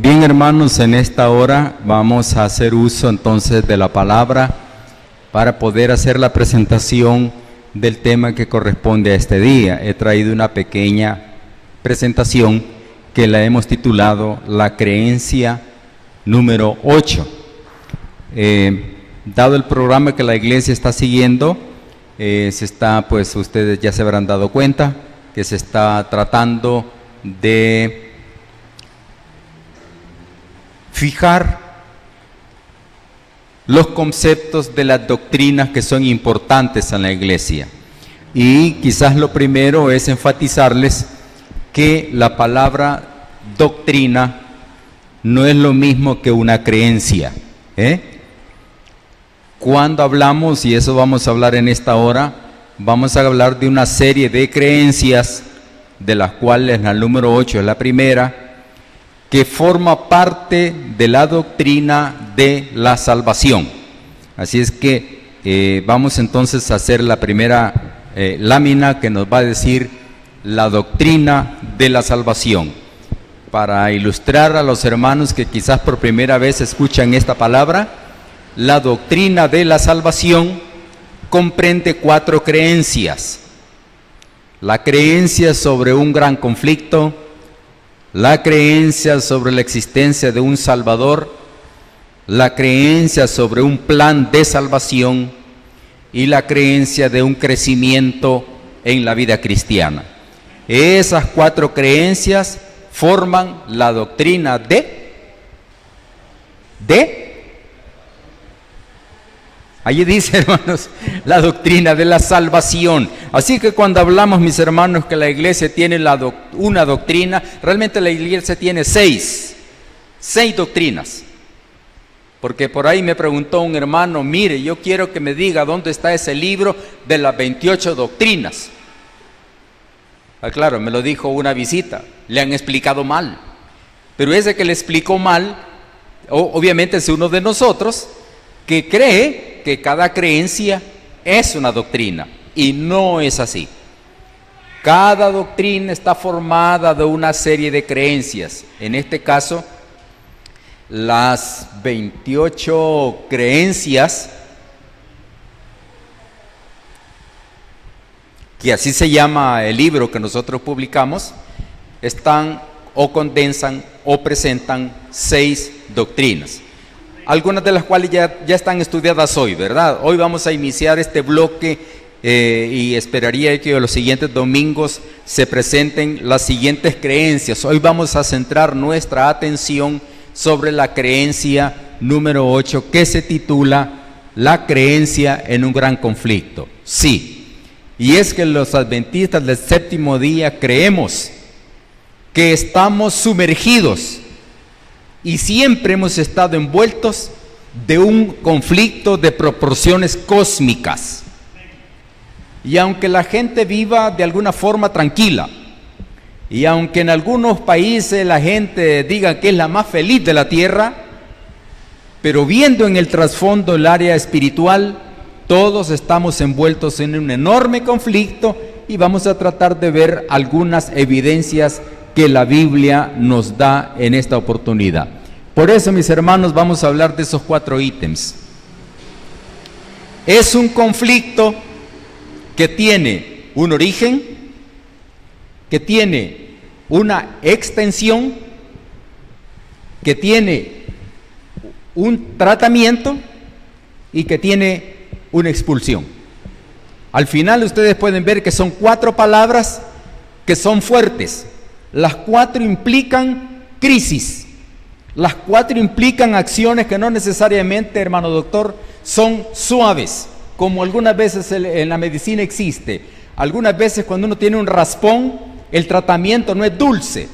Bien, hermanos, en esta hora vamos a hacer uso entonces de la palabra para poder hacer la presentación del tema que corresponde a este día. He traído una pequeña presentación que la hemos titulado La creencia número 8. Dado el programa que la iglesia está siguiendo, ustedes ya se habrán dado cuenta que se está tratando de fijar los conceptos de las doctrinas que son importantes en la iglesia. Y quizás lo primero es enfatizarles que la palabra doctrina no es lo mismo que una creencia. Cuando hablamos, y eso vamos a hablar en esta hora, vamos a hablar de una serie de creencias, de las cuales la número 8 es la primera, que forma parte de la doctrina de la salvación. Así es que vamos entonces a hacer la primera lámina que nos va a decir la doctrina de la salvación. Para ilustrar a los hermanos que quizás por primera vez escuchan esta palabra, la doctrina de la salvación comprende 4 creencias. La creencia sobre un gran conflicto, la creencia sobre la existencia de un Salvador, la creencia sobre un plan de salvación y la creencia de un crecimiento en la vida cristiana. Esas 4 creencias forman la doctrina allí dice, hermanos, la doctrina de la salvación. Así que cuando hablamos, mis hermanos, que la iglesia tiene una doctrina, realmente la iglesia tiene 6 doctrinas. Porque por ahí me preguntó un hermano, mire, yo quiero que me diga dónde está ese libro de las 28 doctrinas. Claro, me lo dijo una visita, le han explicado mal. Pero ese que le explicó mal, obviamente es uno de nosotros que cree que cada creencia es una doctrina, y no es así. Cada doctrina está formada de una serie de creencias. En este caso, las 28 creencias, que así se llama el libro que nosotros publicamos, están o condensan o presentan 6 doctrinas. Algunas de las cuales ya están estudiadas hoy, ¿verdad? Hoy vamos a iniciar este bloque y esperaría que los siguientes domingos se presenten las siguientes creencias. Hoy vamos a centrar nuestra atención sobre la creencia número 8, que se titula La creencia en un gran conflicto. Sí, y es que los adventistas del séptimo día creemos que estamos sumergidos y siempre hemos estado envueltos de un conflicto de proporciones cósmicas. Y aunque la gente viva de alguna forma tranquila, y aunque en algunos países la gente diga que es la más feliz de la tierra, pero viendo en el trasfondo el área espiritual, todos estamos envueltos en un enorme conflicto, y vamos a tratar de ver algunas evidencias que la Biblia nos da en esta oportunidad. Por eso, mis hermanos, vamos a hablar de esos 4 ítems. Es un conflicto que tiene un origen, que tiene una extensión, que tiene un tratamiento y que tiene una expulsión. Al final ustedes pueden ver que son 4 palabras que son fuertes. Las 4 implican crisis. Las 4 implican acciones que no necesariamente, hermano doctor, son suaves, como algunas veces en la medicina existe. Algunas veces cuando uno tiene un raspón, el tratamiento no es dulce,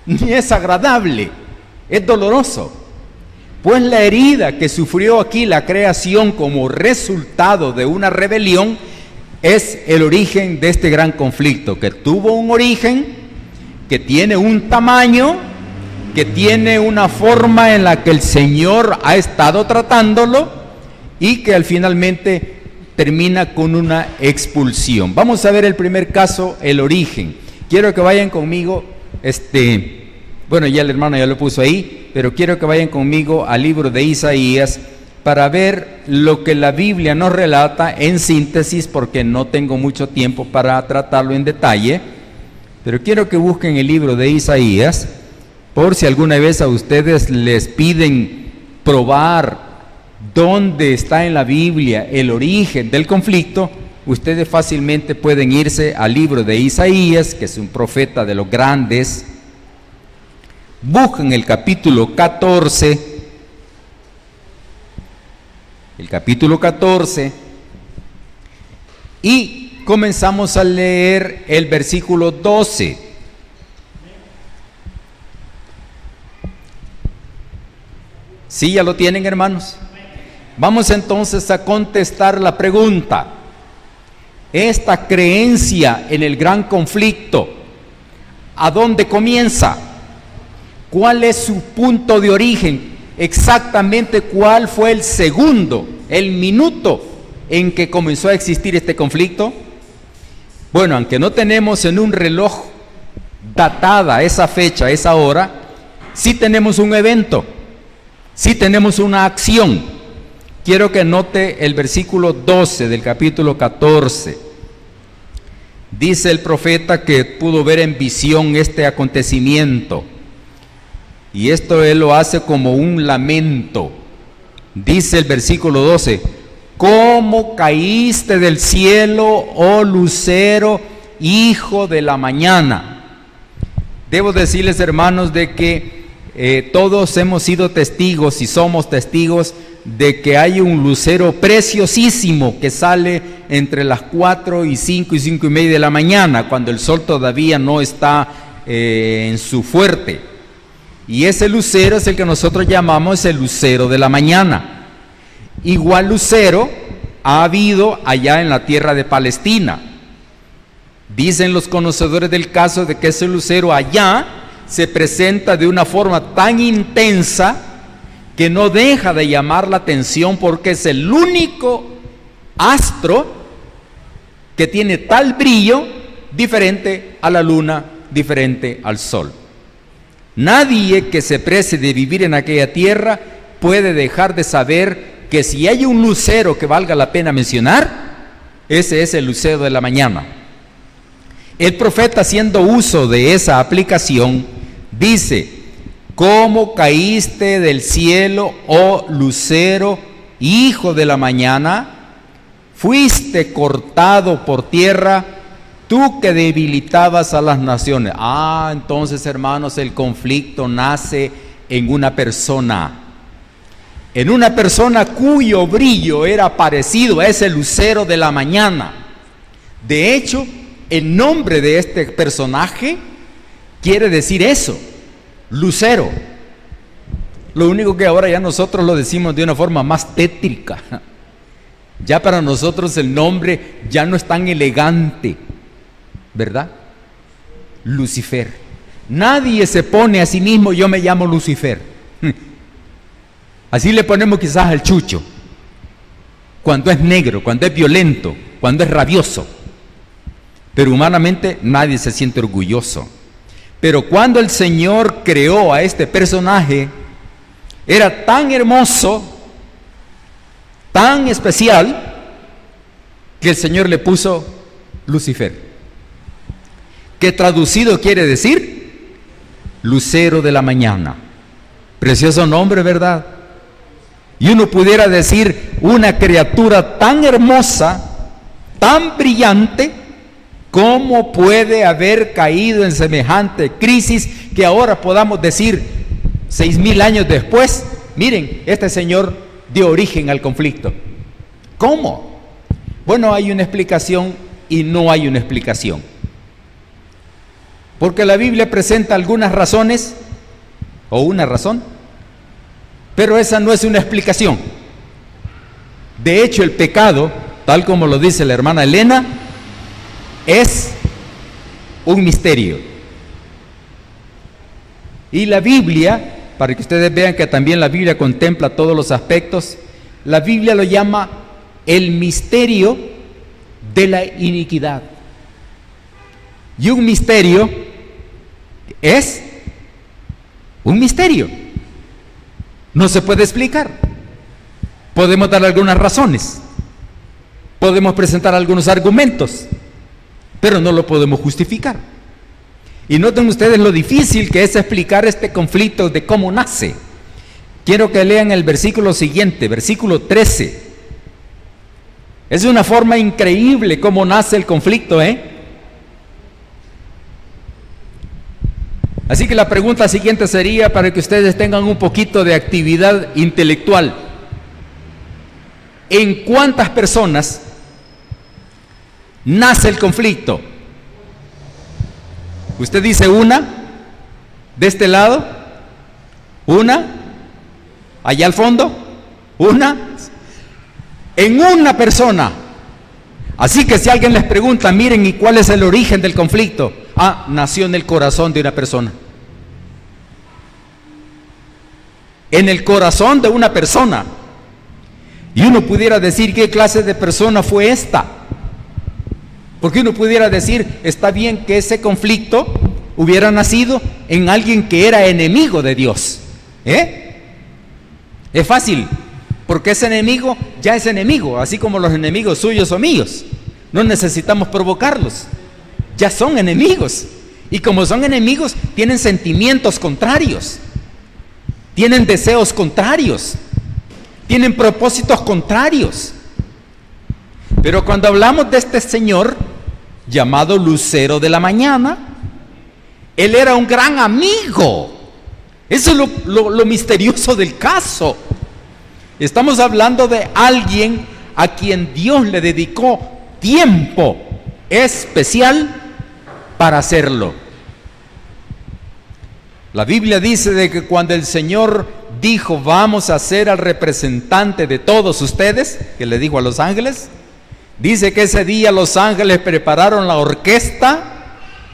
ni es agradable, es doloroso. Pues la herida que sufrió aquí la creación como resultado de una rebelión es el origen de este gran conflicto, que tuvo un origen, que tiene un tamaño, que tiene una forma en la que el Señor ha estado tratándolo y que finalmente termina con una expulsión. Vamos a ver el primer caso, el origen. Quiero que vayan conmigo Bueno, ya el hermano ya lo puso ahí, pero quiero que vayan conmigo al libro de Isaías para ver lo que la Biblia nos relata en síntesis, porque no tengo mucho tiempo para tratarlo en detalle, pero quiero que busquen el libro de Isaías, por si alguna vez a ustedes les piden probar dónde está en la Biblia el origen del conflicto, ustedes fácilmente pueden irse al libro de Isaías, que es un profeta de los grandes. Busquen el capítulo 14, y comenzamos a leer el versículo 12. ¿Sí, ya lo tienen, hermanos? Vamos entonces a contestar la pregunta. Esta creencia en el gran conflicto, ¿a dónde comienza? ¿Cuál es su punto de origen? Exactamente cuál fue el segundo, el minuto en que comenzó a existir este conflicto. Bueno, aunque no tenemos en un reloj datada esa fecha, esa hora, sí tenemos un evento, sí tenemos una acción. Quiero que note el versículo 12 del capítulo 14. Dice el profeta que pudo ver en visión este acontecimiento. Y esto él lo hace como un lamento. Dice el versículo 12: ¿cómo caíste del cielo, oh lucero, hijo de la mañana? Debo decirles, hermanos, de que todos hemos sido testigos y somos testigos de que hay un lucero preciosísimo que sale entre las 4 y 5 y 5 y media de la mañana, cuando el sol todavía no está en su fuerte. Y ese lucero es el que nosotros llamamos el lucero de la mañana. Igual lucero ha habido allá en la tierra de Palestina. Dicen los conocedores del caso de que ese lucero allá se presenta de una forma tan intensa que no deja de llamar la atención, porque es el único astro que tiene tal brillo diferente a la luna, diferente al sol. Nadie que se precie de vivir en aquella tierra puede dejar de saber que si hay un lucero que valga la pena mencionar, ese es el lucero de la mañana. El profeta, haciendo uso de esa aplicación, dice: ¿cómo caíste del cielo, oh lucero, hijo de la mañana? Fuiste cortado por tierra, tú que debilitabas a las naciones. Entonces, hermanos, el conflicto nace en una persona cuyo brillo era parecido a ese lucero de la mañana. De hecho, el nombre de este personaje quiere decir eso, lucero. Lo único que ahora ya nosotros lo decimos de una forma más tétrica. Ya para nosotros el nombre ya no es tan elegante, ¿verdad? Lucifer. Nadie se pone a sí mismo: yo me llamo Lucifer. Así le ponemos quizás al chucho, cuando es negro, cuando es violento, cuando es rabioso. Pero humanamente nadie se siente orgulloso. Pero cuando el Señor creó a este personaje, era tan hermoso, tan especial, que el Señor le puso Lucifer, que traducido quiere decir lucero de la mañana. Precioso nombre, ¿verdad? Y uno pudiera decir, una criatura tan hermosa, tan brillante, ¿cómo puede haber caído en semejante crisis que ahora podamos decir, 6,000 años después, miren, este señor dio origen al conflicto? ¿Cómo? Bueno, hay una explicación y no hay una explicación. Porque la Biblia presenta algunas razones, o una razón, pero esa no es una explicación. De hecho, el pecado, tal como lo dice la hermana Elena, es un misterio. Y la Biblia, para que ustedes vean que también la Biblia contempla todos los aspectos, la Biblia lo llama el misterio de la iniquidad. Y un misterio es Un misterio. No se puede explicar. Podemos dar algunas razones. Podemos presentar algunos argumentos, pero no lo podemos justificar. Y noten ustedes lo difícil que es explicar este conflicto de cómo nace. Quiero que lean el versículo siguiente, versículo 13. Es de una forma increíble cómo nace el conflicto, Así que la pregunta siguiente sería para que ustedes tengan un poquito de actividad intelectual. ¿En cuántas personas nace el conflicto? Usted dice una, de este lado, una, allá al fondo, una, en una persona. Así que si alguien les pregunta, miren, ¿y cuál es el origen del conflicto? Ah, nació en el corazón de una persona. En el corazón de una persona. Y uno pudiera decir, ¿qué clase de persona fue esta? Porque uno pudiera decir, está bien que ese conflicto hubiera nacido en alguien que era enemigo de Dios. Es fácil, porque ese enemigo ya es enemigo, así como los enemigos suyos o míos. No necesitamos provocarlos, ya son enemigos. Y como son enemigos, tienen sentimientos contrarios, tienen deseos contrarios, tienen propósitos contrarios. Pero cuando hablamos de este señor llamado Lucero de la Mañana, él era un gran amigo. Eso es lo misterioso del caso. Estamos hablando de alguien a quien Dios le dedicó tiempo especial para hacerlo. La Biblia dice de que cuando el Señor dijo, vamos a ser al representante de todos ustedes, que le dijo a los ángeles, dice que ese día los ángeles prepararon la orquesta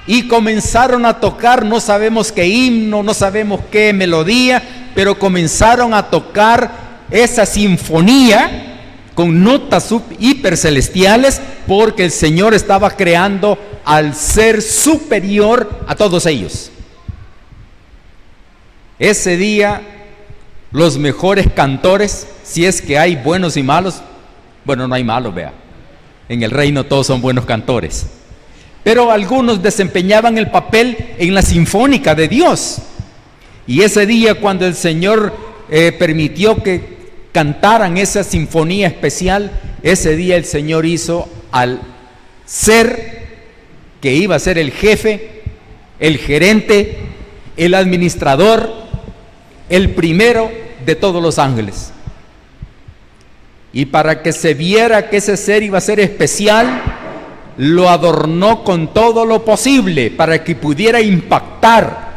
y comenzaron a tocar, no sabemos qué himno, no sabemos qué melodía, pero comenzaron a tocar esa sinfonía con notas hipercelestiales, porque el Señor estaba creando al ser superior a todos ellos. Ese día los mejores cantores, si es que hay buenos y malos, bueno, no hay malos, vea, en el reino todos son buenos cantores, pero algunos desempeñaban el papel en la sinfónica de Dios. Y ese día cuando el Señor permitió que cantaran esa sinfonía especial, ese día el Señor hizo al ser que iba a ser el jefe, el gerente, el administrador, el primero de todos los ángeles. Y para que se viera que ese ser iba a ser especial, lo adornó con todo lo posible para que pudiera impactar.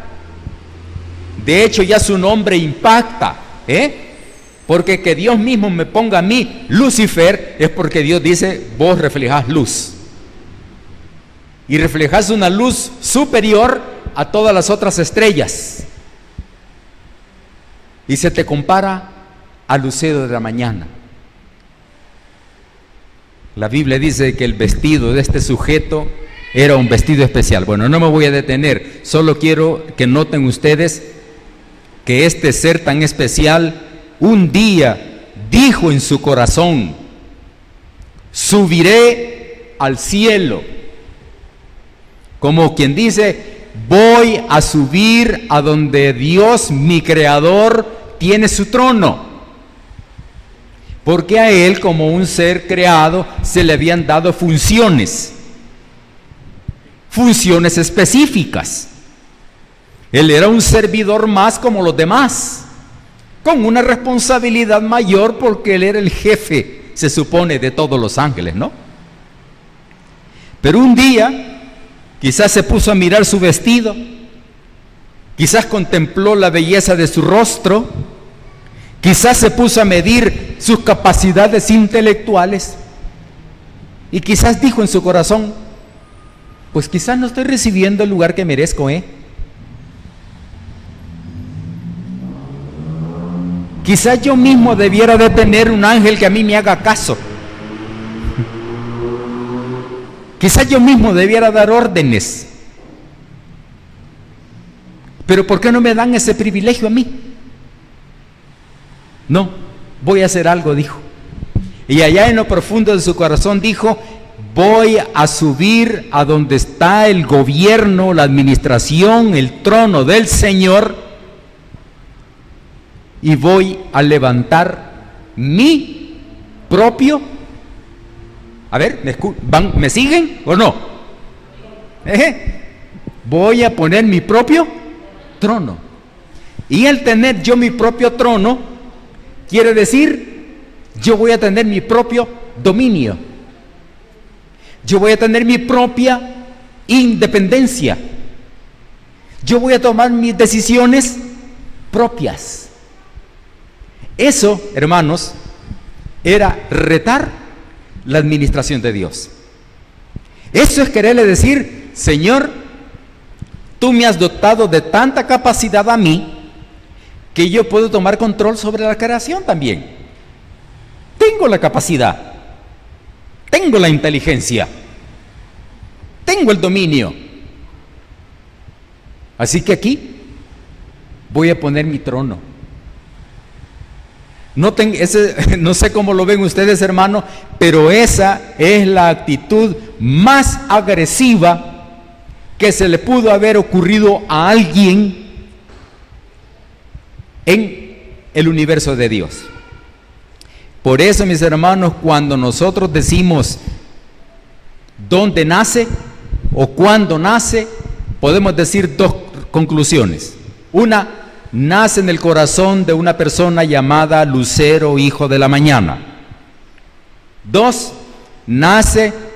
De hecho, ya su nombre impacta, porque que Dios mismo me ponga a mí Lucifer es porque Dios dice, vos reflejás luz. Y reflejás una luz superior a todas las otras estrellas. Y se te compara a Lucero de la Mañana. La Biblia dice que el vestido de este sujeto era un vestido especial. Bueno, no me voy a detener, solo quiero que noten ustedes que este ser tan especial un día dijo en su corazón, subiré al cielo. Como quien dice, voy a subir a donde Dios, mi creador, tiene su trono. Porque a él, como un ser creado, se le habían dado funciones específicas. Él era un servidor más como los demás, con una responsabilidad mayor porque él era el jefe, se supone, de todos los ángeles, ¿no? Pero un día, quizás se puso a mirar su vestido, quizás contempló la belleza de su rostro, quizás se puso a medir sus capacidades intelectuales y quizás dijo en su corazón, pues quizás no estoy recibiendo el lugar que merezco, Quizás yo mismo debiera de tener un ángel que a mí me haga caso. Quizás yo mismo debiera dar órdenes. Pero ¿por qué no me dan ese privilegio a mí? No, voy a hacer algo, dijo. Y allá en lo profundo de su corazón dijo: voy a subir a donde está el gobierno, la administración, el trono del Señor, y voy a levantar mi propio. A ver, ¿me siguen o no? Voy a poner mi propio trono. Y al tener yo mi propio trono, quiere decir, yo voy a tener mi propio dominio. Yo voy a tener mi propia independencia. Yo voy a tomar mis decisiones propias. Eso, hermanos, era retar la administración de Dios. Eso es quererle decir: Señor, tú me has dotado de tanta capacidad a mí que yo puedo tomar control sobre la creación también. Tengo la capacidad, tengo la inteligencia, tengo el dominio. Así que aquí voy a poner mi trono. No sé cómo lo ven ustedes, hermano, pero esa es la actitud más agresiva que se le pudo haber ocurrido a alguien en el universo de Dios. Por eso, mis hermanos, cuando nosotros decimos dónde nace o cuándo nace, podemos decir dos conclusiones. Una, nace en el corazón de una persona llamada Lucero, hijo de la mañana. Dos, nace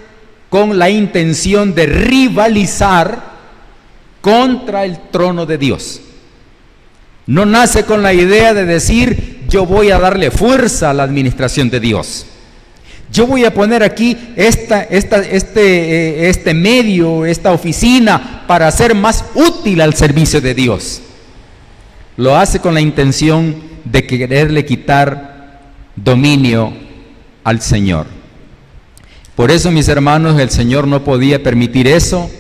con la intención de rivalizar contra el trono de Dios. No nace con la idea de decir: yo voy a darle fuerza a la administración de Dios. Yo voy a poner aquí este medio, esta oficina, para ser más útil al servicio de Dios. Lo hace con la intención de quererle quitar dominio al Señor. Por eso, mis hermanos, el Señor no podía permitir eso,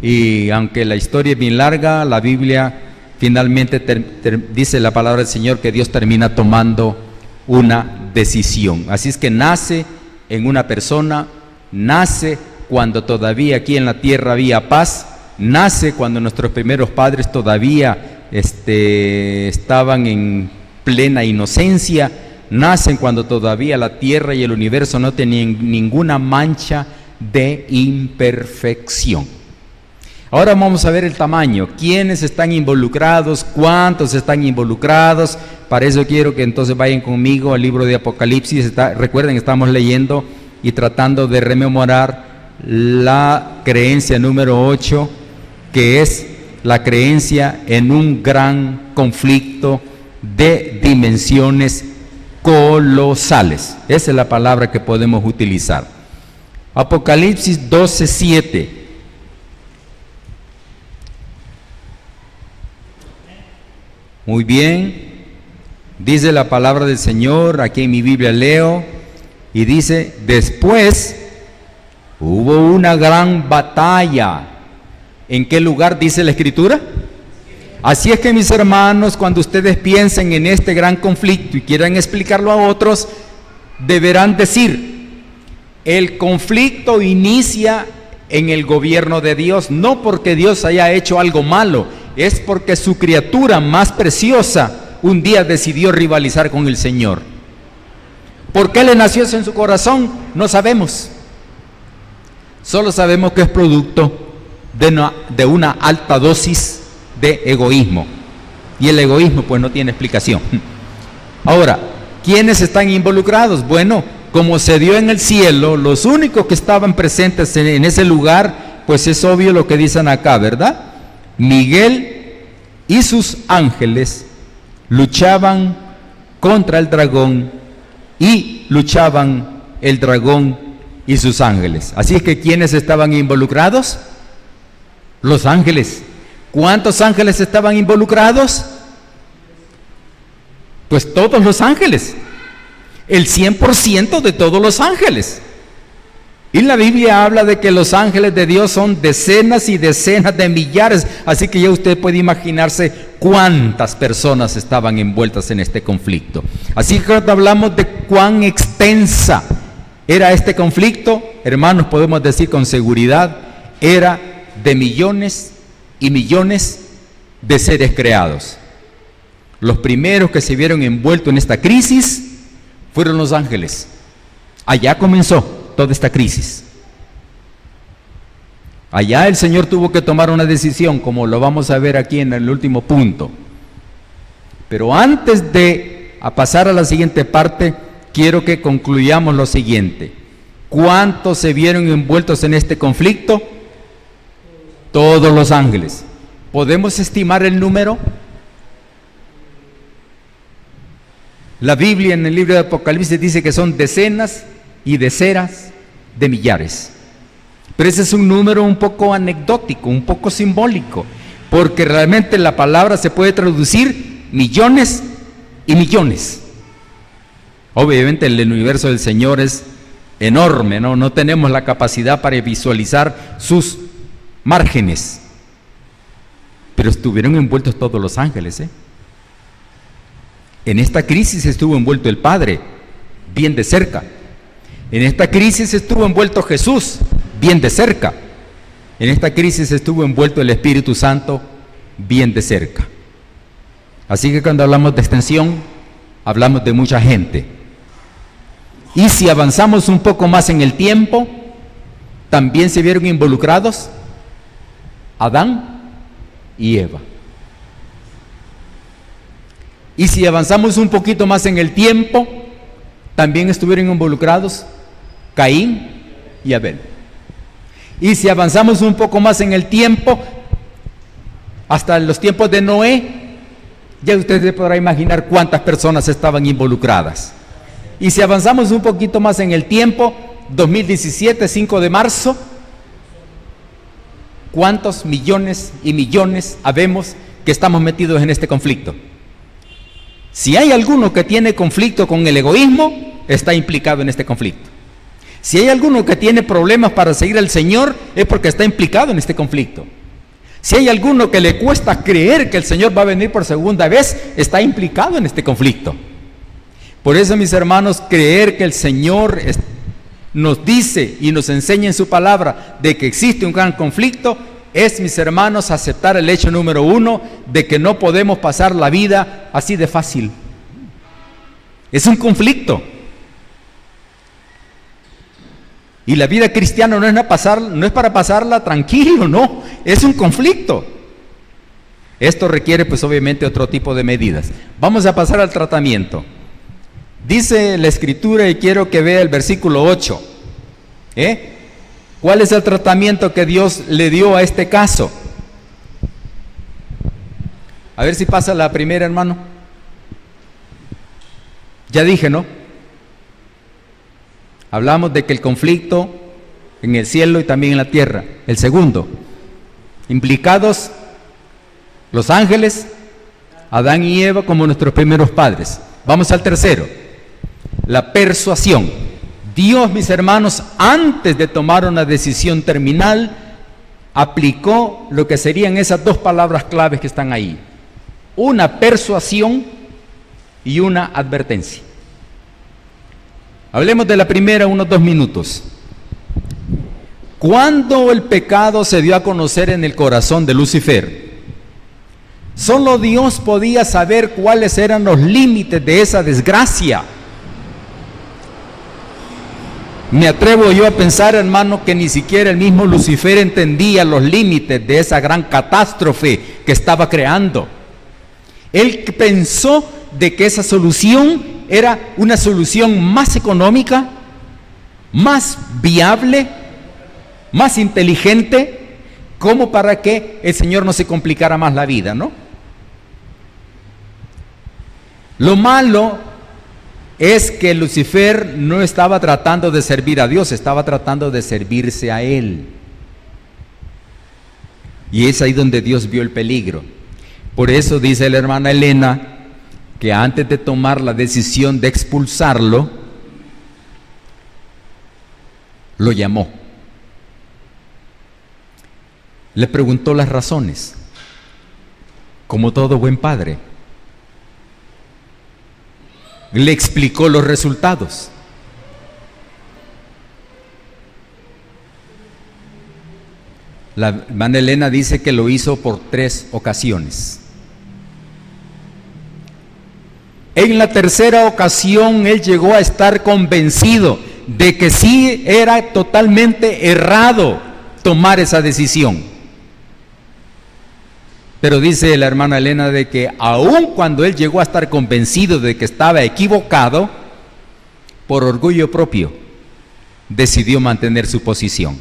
y aunque la historia es bien larga, la Biblia finalmente dice la palabra del Señor que Dios termina tomando una decisión. Así es que nace en una persona, nace cuando todavía aquí en la tierra había paz, nace cuando nuestros primeros padres todavía estaban en plena inocencia, nacen cuando todavía la tierra y el universo no tenían ninguna mancha de imperfección. Ahora vamos a ver el tamaño, quiénes están involucrados, cuántos están involucrados. Para eso quiero que entonces vayan conmigo al libro de Apocalipsis. Recuerden, estamos leyendo y tratando de rememorar la creencia número 8, que es la creencia en un gran conflicto de dimensiones colosales. Esa es la palabra que podemos utilizar. Apocalipsis 12:7. Muy bien. Dice la palabra del Señor, aquí en mi Biblia leo, y dice: después hubo una gran batalla. ¿En qué lugar dice la Escritura? Así es que, mis hermanos, cuando ustedes piensen en este gran conflicto y quieran explicarlo a otros, deberán decir: el conflicto inicia en el gobierno de Dios, no porque Dios haya hecho algo malo, es porque su criatura más preciosa un día decidió rivalizar con el Señor. ¿Por qué le nació eso en su corazón? No sabemos. Solo sabemos que es producto de una alta dosis de egoísmo, y el egoísmo pues no tiene explicación. Ahora, ¿quiénes están involucrados? Bueno, como se dio en el cielo, los únicos que estaban presentes en ese lugar, pues es obvio lo que dicen acá, ¿verdad? Miguel y sus ángeles luchaban contra el dragón, y luchaban el dragón y sus ángeles. Así es que ¿quiénes estaban involucrados? Los ángeles. ¿Cuántos ángeles estaban involucrados? Pues todos los ángeles, el 100% de todos los ángeles. Y la Biblia habla de que los ángeles de Dios son decenas y decenas de millares, así que ya usted puede imaginarse cuántas personas estaban envueltas en este conflicto. Así que cuando hablamos de cuán extensa era este conflicto, hermanos, podemos decir con seguridad, era de millones y millones de seres creados. Los primeros que se vieron envueltos en esta crisis fueron los ángeles. Allá comenzó toda esta crisis. Allá el Señor tuvo que tomar una decisión, como lo vamos a ver aquí en el último punto. Pero antes de pasar a la siguiente parte, quiero que concluyamos lo siguiente. ¿Cuántos se vieron envueltos en este conflicto? Todos los ángeles. ¿Podemos estimar el número? La Biblia en el libro de Apocalipsis dice que son decenas y decenas de millares. Pero ese es un número un poco anecdótico, un poco simbólico, porque realmente la palabra se puede traducir millones y millones. Obviamente el universo del Señor es enorme, ¿no? No tenemos la capacidad para visualizar sus márgenes, pero estuvieron envueltos todos los ángeles, ¿eh? En esta crisis estuvo envuelto el Padre, bien de cerca. En esta crisis estuvo envuelto Jesús, bien de cerca. En esta crisis estuvo envuelto el Espíritu Santo, bien de cerca. Así que cuando hablamos de extensión, hablamos de mucha gente. Y si avanzamos un poco más en el tiempo, también se vieron involucrados Adán y Eva. Y si avanzamos un poquito más en el tiempo, también estuvieron involucrados Caín y Abel. Y si avanzamos un poco más en el tiempo, hasta los tiempos de Noé, ya usted se podrá imaginar cuántas personas estaban involucradas. Y si avanzamos un poquito más en el tiempo, 2017, 5 de marzo, ¿cuántos millones y millones habemos que estamos metidos en este conflicto? Si hay alguno que tiene conflicto con el egoísmo, está implicado en este conflicto. Si hay alguno que tiene problemas para seguir al Señor, es porque está implicado en este conflicto. Si hay alguno que le cuesta creer que el Señor va a venir por segunda vez, está implicado en este conflicto. Por eso, mis hermanos, creer que el Señor nos dice y nos enseña en su palabra de que existe un gran conflicto, es, mis hermanos, aceptar el hecho número uno de que no podemos pasar la vida así de fácil. Es un conflicto. Y la vida cristiana no es para pasarla tranquilo, no, es un conflicto. Esto requiere, pues, obviamente, otro tipo de medidas. Vamos a pasar al tratamiento. Dice la Escritura, y quiero que vea el versículo 8. ¿Cuál es el tratamiento que Dios le dio a este caso? A ver si pasa la primera, hermano. Ya dije, ¿no? Hablamos de que el conflicto en el cielo y también en la tierra. El segundo, implicados los ángeles, Adán y Eva como nuestros primeros padres. Vamos al tercero, la persuasión. Dios, mis hermanos, antes de tomar una decisión terminal, aplicó lo que serían esas dos palabras claves que están ahí: una persuasión y una advertencia. Hablemos de la primera unos 2 minutos. Cuando el pecado se dio a conocer en el corazón de Lucifer, solo Dios podía saber cuáles eran los límites de esa desgracia. Me atrevo yo a pensar, hermano, que ni siquiera el mismo Lucifer entendía los límites de esa gran catástrofe que estaba creando. Él pensó de que esa solución era una solución más económica, más viable, más inteligente, como para que el Señor no se complicara más la vida, ¿no? Lo malo es que Lucifer no estaba tratando de servir a Dios, estaba tratando de servirse a Él. Y es ahí donde Dios vio el peligro. Por eso dice la hermana Elena que antes de tomar la decisión de expulsarlo, Lo llamó. Le preguntó las razones, como todo buen padre. Le explicó los resultados. La hermana Elena dice que lo hizo por 3 ocasiones. En la tercera ocasión él llegó a estar convencido de que sí era totalmente errado tomar esa decisión. Pero dice la hermana Elena de que aun cuando él llegó a estar convencido de que estaba equivocado, por orgullo propio, decidió mantener su posición.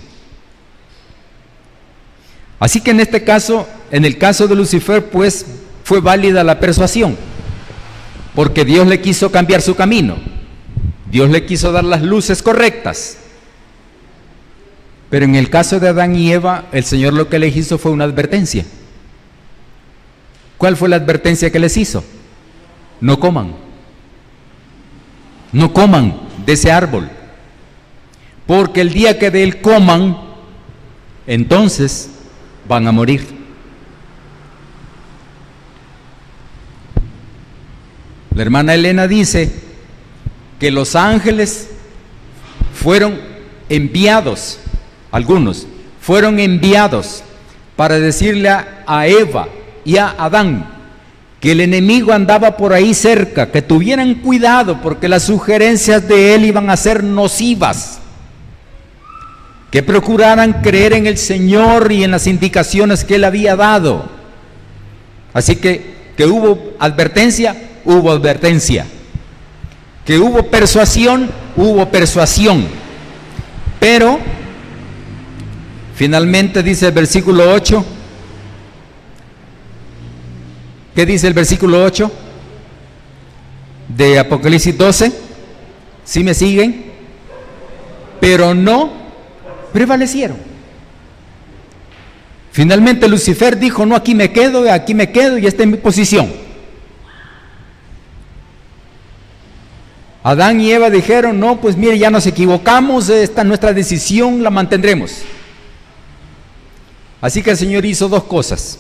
Así que en este caso, en el caso de Lucifer, pues fue válida la persuasión, porque Dios le quiso cambiar su camino, Dios le quiso dar las luces correctas. Pero en el caso de Adán y Eva, el Señor lo que les hizo fue una advertencia. ¿Cuál fue la advertencia que les hizo? No coman. No coman de ese árbol, porque el día que de él coman, entonces van a morir. La hermana Elena dice que los ángeles fueron enviados, algunos fueron enviados para decirle a Eva y a Adán que el enemigo andaba por ahí cerca, que tuvieran cuidado porque las sugerencias de él iban a ser nocivas, que procuraran creer en el Señor y en las indicaciones que él había dado. Así que hubo advertencia, hubo advertencia, que hubo persuasión, hubo persuasión. Pero finalmente dice el versículo 8. ¿Qué dice el versículo 8 de Apocalipsis 12? ¿Sí me siguen? Pero no prevalecieron. Finalmente Lucifer dijo: no, aquí me quedo y esta es mi posición. Adán y Eva dijeron: no, pues mire, ya nos equivocamos, esta nuestra decisión la mantendremos. Así que el Señor hizo 2 cosas.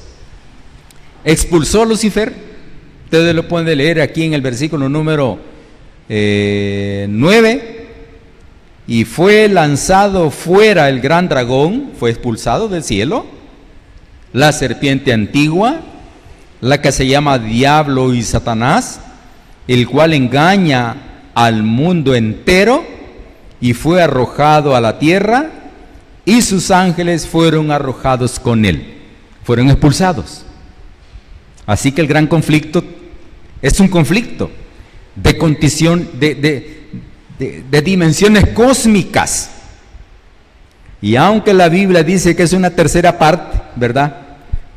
Expulsó a Lucifer, ustedes lo pueden leer aquí en el versículo número 9, y fue lanzado fuera el gran dragón, fue expulsado del cielo, la serpiente antigua, la que se llama Diablo y Satanás, el cual engaña al mundo entero, y fue arrojado a la tierra, y sus ángeles fueron arrojados con él, fueron expulsados. Así que el gran conflicto es un conflicto de condición, de dimensiones cósmicas. Y aunque la Biblia dice que es una tercera parte, ¿verdad?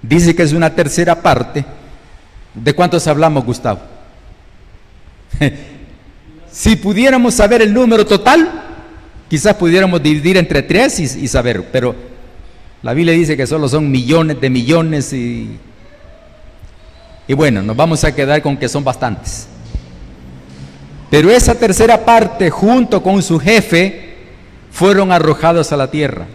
Dice que es una tercera parte. ¿De cuántos hablamos, Gustavo? Si pudiéramos saber el número total, quizás pudiéramos dividir entre 3 y saber, pero la Biblia dice que solo son millones de millones y bueno, nos vamos a quedar con que son bastantes. Pero esa tercera parte, junto con su jefe, fueron arrojados a la tierra.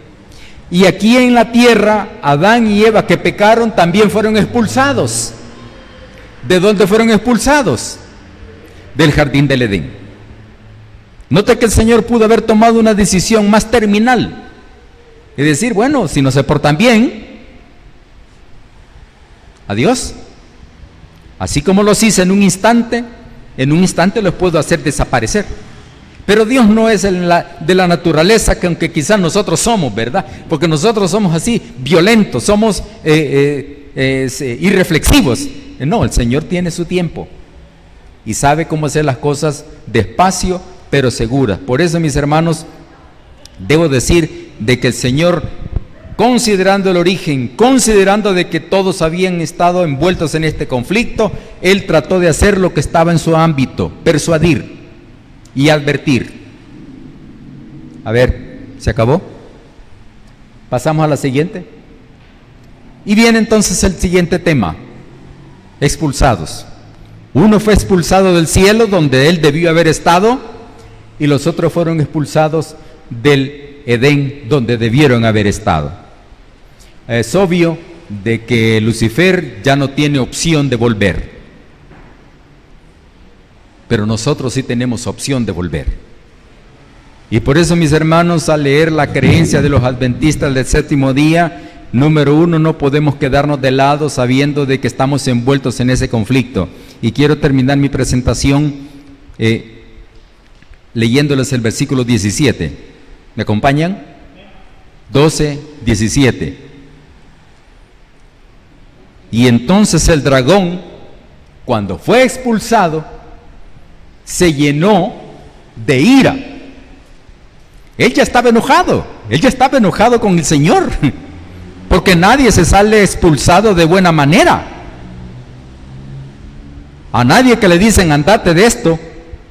Y aquí en la tierra, Adán y Eva, que pecaron, también fueron expulsados. ¿De dónde fueron expulsados? Del jardín del Edén. Note que el Señor pudo haber tomado una decisión más terminal y decir: bueno, si no se portan bien, adiós. Así como los hice en un instante los puedo hacer desaparecer. Pero Dios no es de la naturaleza que aunque quizás nosotros somos, ¿verdad? Porque nosotros somos así, violentos, somos irreflexivos. No, el Señor tiene su tiempo y sabe cómo hacer las cosas despacio, pero seguras. Por eso, mis hermanos, debo decir de que el Señor, considerando el origen, considerando de que todos habían estado envueltos en este conflicto, Él trató de hacer lo que estaba en su ámbito: persuadir y advertir. A ver, ¿se acabó? Pasamos a la siguiente. Y viene entonces el siguiente tema: expulsados. Uno fue expulsado del cielo, donde él debió haber estado, y los otros fueron expulsados del Edén, donde debieron haber estado. Es obvio de que Lucifer ya no tiene opción de volver, pero nosotros sí tenemos opción de volver. Y por eso, mis hermanos, al leer la creencia de los adventistas del séptimo día, número uno, no podemos quedarnos de lado sabiendo de que estamos envueltos en ese conflicto. Y quiero terminar mi presentación leyéndoles el versículo 17. ¿Me acompañan? 12, 17. Y entonces el dragón, cuando fue expulsado, se llenó de ira. Él ya estaba enojado con el Señor, porque nadie se sale expulsado de buena manera. A nadie que le dicen andate de esto,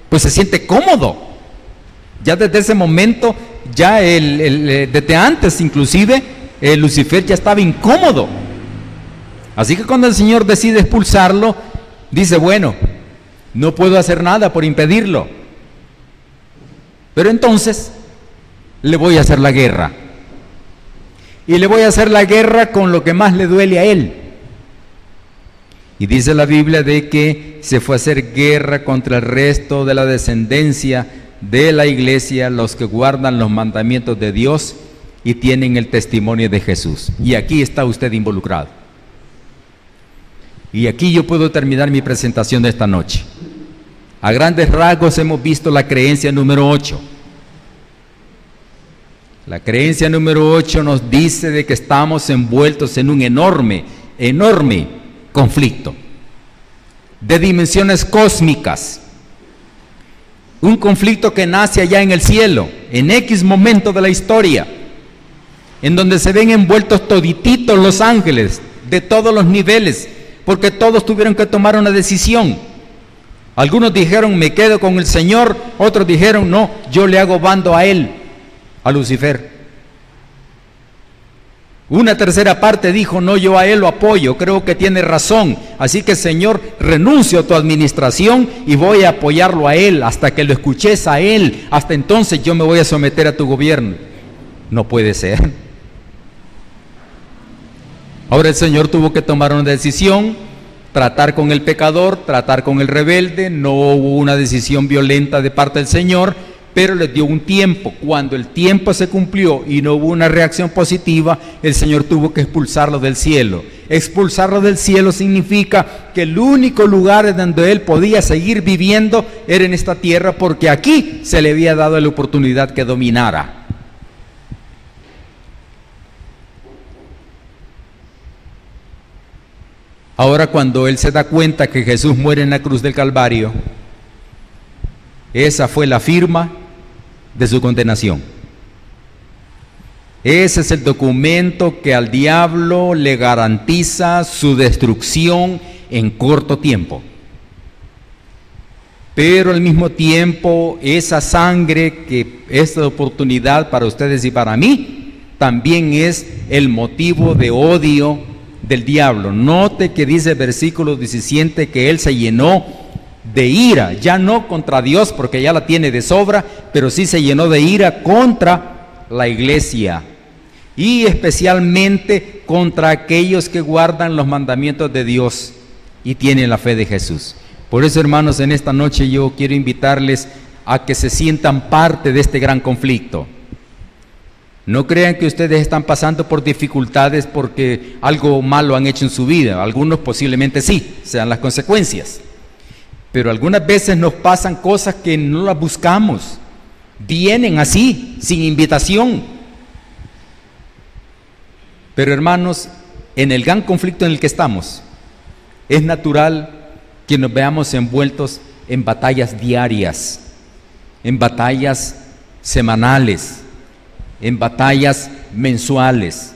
pues se siente cómodo. Ya desde ese momento, ya desde antes inclusive, Lucifer ya estaba incómodo. Así que cuando el Señor decide expulsarlo, dice, bueno, no puedo hacer nada por impedirlo, pero entonces le voy a hacer la guerra. Y le voy a hacer la guerra con lo que más le duele a él. Y dice la Biblia de que se fue a hacer guerra contra el resto de la descendencia de la iglesia, los que guardan los mandamientos de Dios y tienen el testimonio de Jesús. Y aquí está usted involucrado. Y aquí yo puedo terminar mi presentación de esta noche. A grandes rasgos hemos visto la creencia número 8. La creencia número 8 nos dice de que estamos envueltos en un enorme conflicto de dimensiones cósmicas. Un conflicto que nace allá en el cielo, en X momento de la historia, en donde se ven envueltos todititos los ángeles de todos los niveles, porque todos tuvieron que tomar una decisión. Algunos dijeron, me quedo con el Señor, otros dijeron, no, yo le hago bando a él, a Lucifer. Una tercera parte dijo, no, yo a él lo apoyo, creo que tiene razón, así que Señor, renuncio a tu administración y voy a apoyarlo a él, hasta que lo escuches a él, hasta entonces yo me voy a someter a tu gobierno. No puede ser. Ahora el Señor tuvo que tomar una decisión, tratar con el pecador, tratar con el rebelde. No hubo una decisión violenta de parte del Señor, pero les dio un tiempo. Cuando el tiempo se cumplió y no hubo una reacción positiva, el Señor tuvo que expulsarlo del cielo. Expulsarlo del cielo significa que el único lugar donde él podía seguir viviendo era en esta tierra, porque aquí se le había dado la oportunidad que dominara. Ahora, cuando él se da cuenta que Jesús muere en la cruz del Calvario, esa fue la firma de su condenación. Ese es el documento que al diablo le garantiza su destrucción en corto tiempo. Pero al mismo tiempo, esa sangre que es la oportunidad para ustedes y para mí, también es el motivo de odio del diablo. Note que dice el versículo 17 que él se llenó de ira, ya no contra Dios porque ya la tiene de sobra, pero sí se llenó de ira contra la iglesia y especialmente contra aquellos que guardan los mandamientos de Dios y tienen la fe de Jesús. Por eso, hermanos, en esta noche yo quiero invitarles a que se sientan parte de este gran conflicto. No crean que ustedes están pasando por dificultades porque algo malo han hecho en su vida. Algunos posiblemente sí, sean las consecuencias. Pero algunas veces nos pasan cosas que no las buscamos. Vienen así, sin invitación. Pero hermanos, en el gran conflicto en el que estamos, es natural que nos veamos envueltos en batallas diarias, en batallas semanales, en batallas mensuales,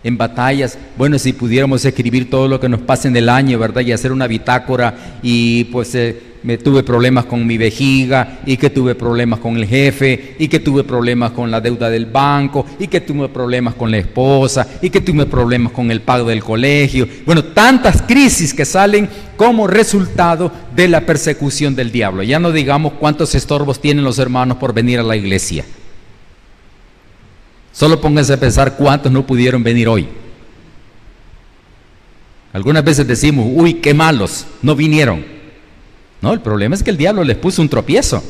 en batallas, bueno, si pudiéramos escribir todo lo que nos pasa en el año, ¿verdad? Y hacer una bitácora, y pues me tuve problemas con mi vejiga, y que tuve problemas con el jefe, y que tuve problemas con la deuda del banco, y que tuve problemas con la esposa, y que tuve problemas con el pago del colegio. Bueno, tantas crisis que salen como resultado de la persecución del diablo. Ya no digamos cuántos estorbos tienen los hermanos por venir a la iglesia. Solo pónganse a pensar cuántos no pudieron venir hoy. Algunas veces decimos, uy, qué malos, no vinieron. No, el problema es que el diablo les puso un tropiezo.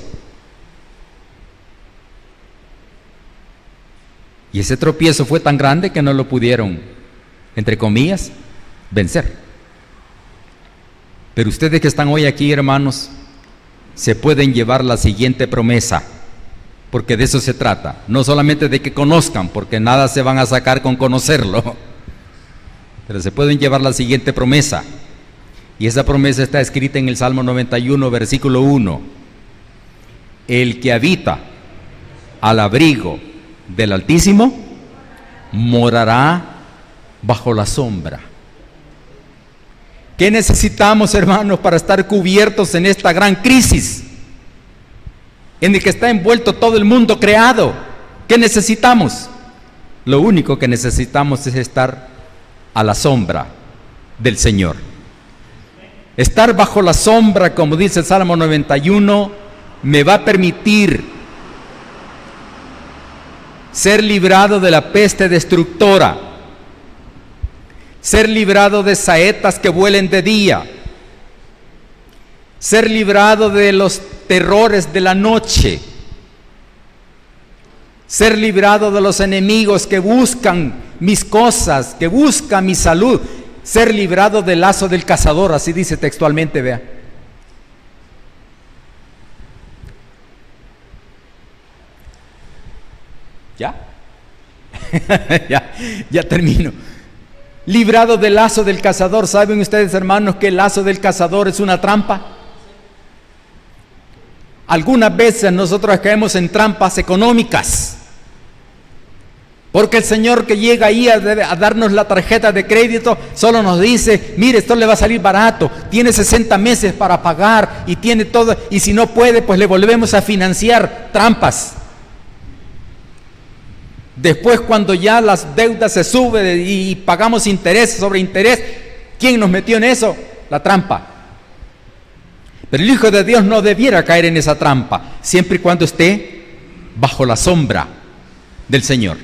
Y ese tropiezo fue tan grande que no lo pudieron, entre comillas, vencer. Pero ustedes que están hoy aquí, hermanos, se pueden llevar la siguiente promesa, porque de eso se trata. No solamente de que conozcan, porque nada se van a sacar con conocerlo, pero se pueden llevar la siguiente promesa. Y esa promesa está escrita en el Salmo 91, versículo 1. El que habita al abrigo del Altísimo morará bajo la sombra. ¿Qué necesitamos, hermanos, para estar cubiertos en esta gran crisis en el que está envuelto todo el mundo creado? ¿Qué necesitamos? Lo único que necesitamos es estar a la sombra del Señor. Estar bajo la sombra, como dice el Salmo 91, me va a permitir ser librado de la peste destructora, ser librado de saetas que vuelen de día, ser librado de los terrores de la noche, ser librado de los enemigos que buscan mis cosas, que buscan mi salud, ser librado del lazo del cazador, así dice textualmente, vea. ¿Ya? ya termino. Librado del lazo del cazador. ¿Saben ustedes, hermanos, que el lazo del cazador es una trampa? Algunas veces nosotros caemos en trampas económicas, porque el Señor que llega ahí a darnos la tarjeta de crédito solo nos dice, mire, esto le va a salir barato, tiene 60 meses para pagar y tiene todo, y si no puede, pues le volvemos a financiar. Trampas. Después, cuando ya las deudas se suben y pagamos interés sobre interés, ¿quién nos metió en eso? La trampa. Pero el Hijo de Dios no debiera caer en esa trampa, siempre y cuando esté bajo la sombra del Señor.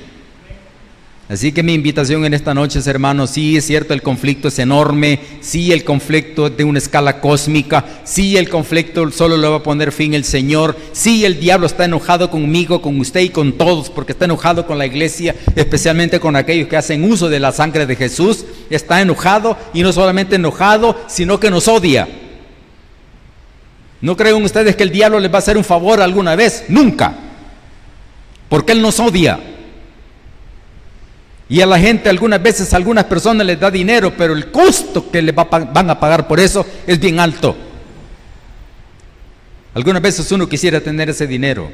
Así que mi invitación en esta noche, hermanos, sí es cierto, el conflicto es enorme, sí el conflicto es de una escala cósmica, sí el conflicto solo le va a poner fin el Señor, sí el diablo está enojado conmigo, con usted y con todos, porque está enojado con la iglesia, especialmente con aquellos que hacen uso de la sangre de Jesús. Está enojado, y no solamente enojado, sino que nos odia. ¿No creen ustedes que el diablo les va a hacer un favor alguna vez? Nunca, porque él nos odia. Y a la gente algunas veces, a algunas personas les da dinero, pero el costo que les van a pagar por eso es bien alto. Algunas veces uno quisiera tener ese dinero,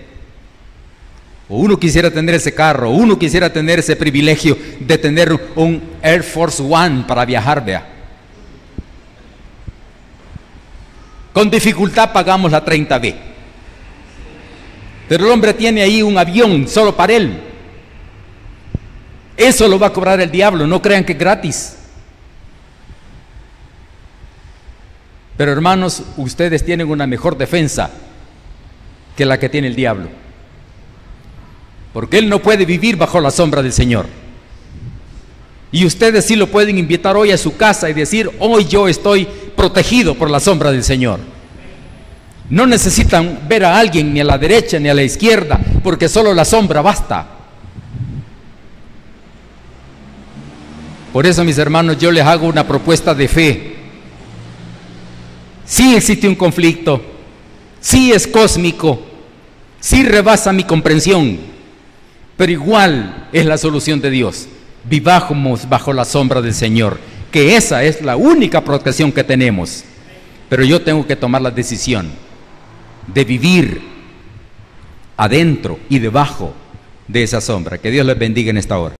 o uno quisiera tener ese carro, o uno quisiera tener ese privilegio de tener un Air Force One para viajar, vea. Con dificultad pagamos la 30B. Pero el hombre tiene ahí un avión solo para él. Eso lo va a cobrar el diablo, no crean que es gratis. Pero hermanos, ustedes tienen una mejor defensa que la que tiene el diablo, porque él no puede vivir bajo la sombra del Señor. Y ustedes sí lo pueden invitar hoy a su casa y decir, hoy yo estoy protegido por la sombra del Señor. No necesitan ver a alguien ni a la derecha ni a la izquierda, porque solo la sombra basta. Por eso, mis hermanos, yo les hago una propuesta de fe. Sí existe un conflicto, sí es cósmico, sí rebasa mi comprensión, pero igual es la solución de Dios. Vivamos bajo la sombra del Señor, que esa es la única protección que tenemos. Pero yo tengo que tomar la decisión de vivir adentro y debajo de esa sombra. Que Dios les bendiga en esta hora.